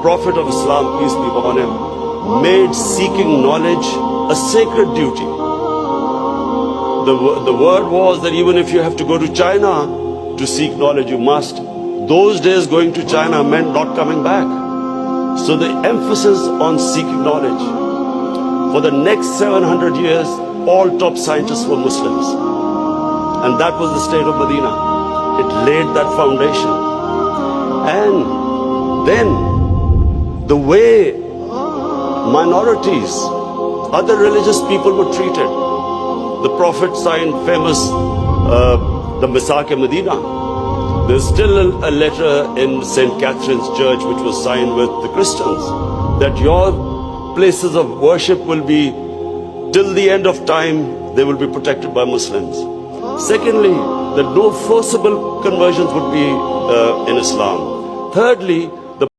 Prophet of Islam, peace be upon him, made seeking knowledge a sacred duty. The word was that even if you have to go to China to seek knowledge, you must. Those days going to China meant not coming back. So the emphasis on seeking knowledge. For the next 700 years, all top scientists were Muslims. And that was the state of Medina. It laid that foundation. And then the way minorities, other religious people were treated. The Prophet signed famous, the Misaq-e-Medina. There's still a letter in St. Catherine's Church which was signed with the Christians that your places of worship will be, till the end of time, they will be protected by Muslims. Secondly, that no forcible conversions would be in Islam. Thirdly,